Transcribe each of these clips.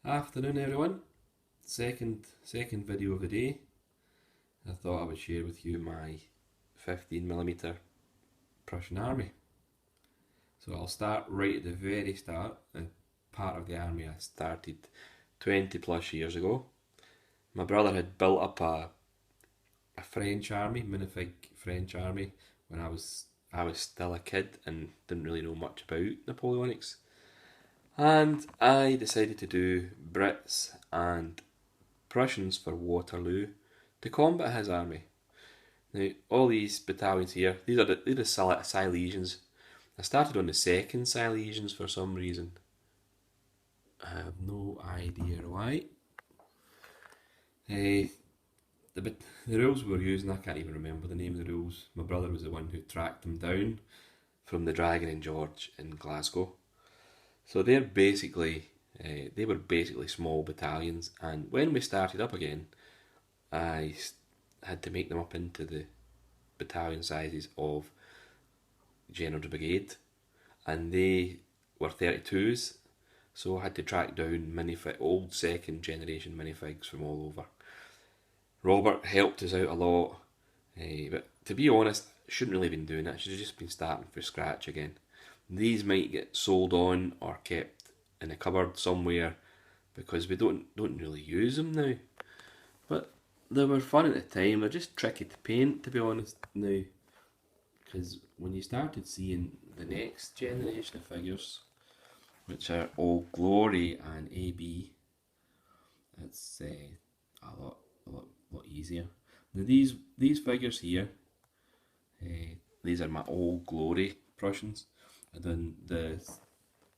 Afternoon everyone. Second video of the day. I thought I would share with you my 15mm Prussian army. So I'll start right at the very start, the part of the army I started 20 plus years ago. My brother had built up a French army, minifig French army, when I was still a kid and didn't really know much about Napoleonics. And I decided to do Brits and Prussians for Waterloo to combat his army. Now, all these battalions here, these are the Silesians. I started on the second Silesians for some reason. I have no idea why. The rules we were using, I can't even remember the name of the rules. My brother was the one who tracked them down from the Dragon and George in Glasgow. So they were basically small battalions, and when we started up again, I had to make them up into the battalion sizes of General's Brigade, and they were 32s, so I had to track down old second generation minifigs from all over. Robert helped us out a lot, but to be honest, I shouldn't really have been doing it. I should have just been starting from scratch again. These might get sold on or kept in a cupboard somewhere because we don't really use them now. But they were fun at the time. They're just tricky to paint, to be honest, now. Because when you started seeing the next generation of figures, which are Old Glory and AB, it's a lot easier. Now these figures here, these are my Old Glory Prussians. And then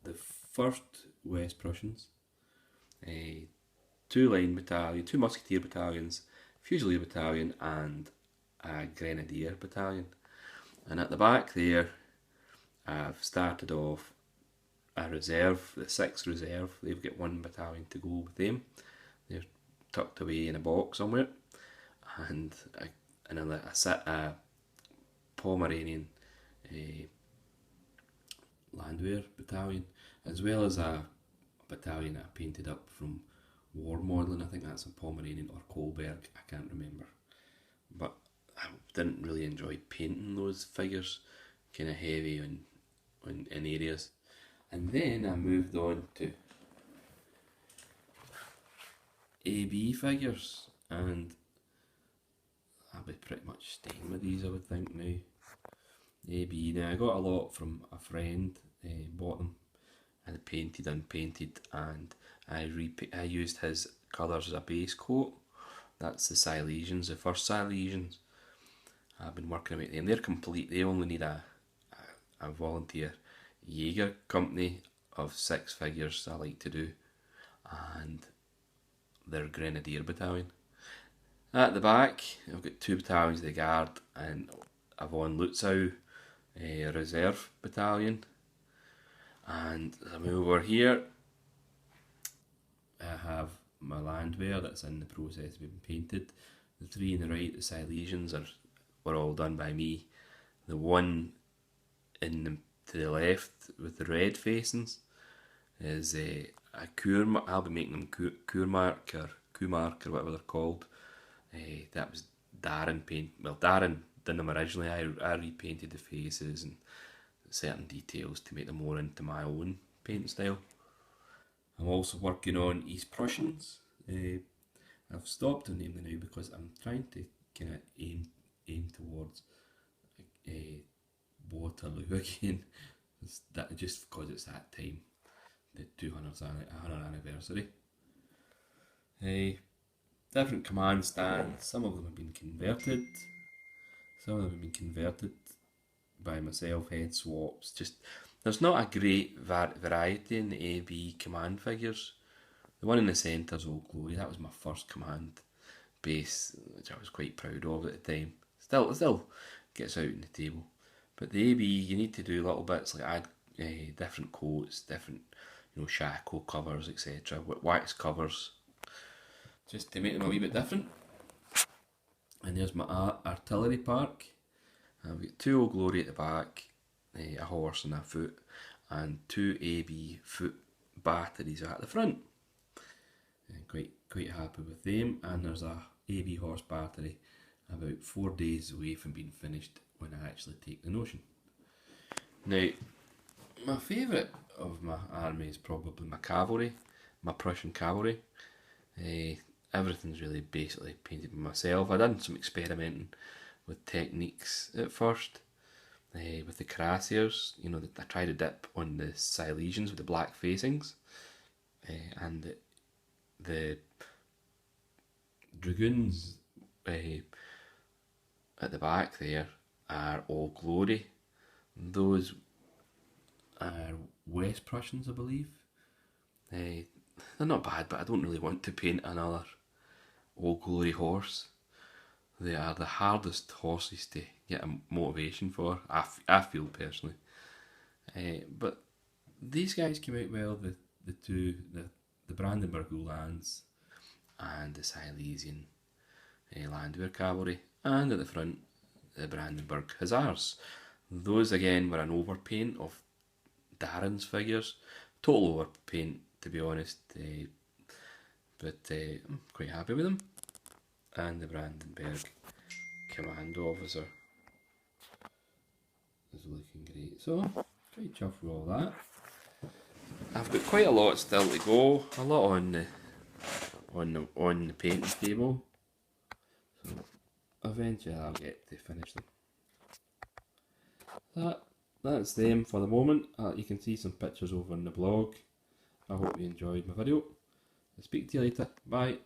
the first West Prussians, two musketeer battalions, fusilier battalion, and a grenadier battalion. And at the back there, I've started off a reserve, the 6th Reserve. They've got one battalion to go with them. They're tucked away in a box somewhere, and a Pomeranian Landwehr battalion, as well as a battalion that I painted up from war modelling. I think that's a Pomeranian or Kohlberg, I can't remember. But I didn't really enjoy painting those figures, kind of heavy in areas. And then I moved on to AB figures, and I'll be pretty much staying with these, I would think, now. AB, now I got a lot from a friend, bought them and painted, unpainted, and I used his colours as a base coat. That's the Silesians, the first Silesians. I've been working with them. They're complete. They only need a volunteer Jaeger company of 6 figures I like to do, and their Grenadier battalion. At the back, I've got 2 battalions of the Guard and a von Lützow reserve battalion. And as I move over here, I have my Landwehr that's in the process of being painted. The 3 on the right, the Silesians, were all done by me. The one to the left with the red facings is a Kurmark. I'll be making them Kurmark or Kumark or whatever they're called. That was Darren paint. Well, Darren did them originally. I repainted the faces and certain details to make them more into my own paint style. I'm also working on East Prussians. I've stopped on them now because I'm trying to kind of aim towards Waterloo again. Just because it's that time, the 200th anniversary. Different command stands. Some of them have been converted. Some of them have been converted by myself, head swaps. Just there's not a great variety in the AB command figures. The one in the centre is Old Glory. That was my first command base, which I was quite proud of at the time. Still gets out on the table. But the AB, you need to do little bits like add different coats, different shackle covers, etc. Wax covers, just to make them a wee bit different. And there's my artillery park. I've got 2 Old Glory at the back, a horse and a foot, and 2 AB foot batteries at the front. quite happy with them. And there's a AB horse battery about 4 days away from being finished when I actually take the notion. Now, my favourite of my army is probably my cavalry, my Prussian cavalry. Everything's really basically painted by myself. I done some experimenting with techniques at first, with the cuirassiers. You know, I tried to dip on the Silesians with the black facings, and the dragoons at the back there are all glory. Those are West Prussians, I believe. They're not bad, but I don't really want to paint another all glory horse. They are the hardest horses to get a motivation for, I feel personally. But these guys came out well, the Brandenburg Uhlans and the Silesian Landwehr Cavalry, and at the front the Brandenburg Hussars. Those again were an overpaint of Darren's figures, total overpaint to be honest, but I'm quite happy with them. And the Brandenburg Commando Officer is looking great, so quite chuffed with all that. I've got quite a lot still to go, a lot on the painting table, so eventually I'll get to finish them. That's them for the moment. You can see some pictures over on the blog. I hope you enjoyed my video. I'll speak to you later. Bye.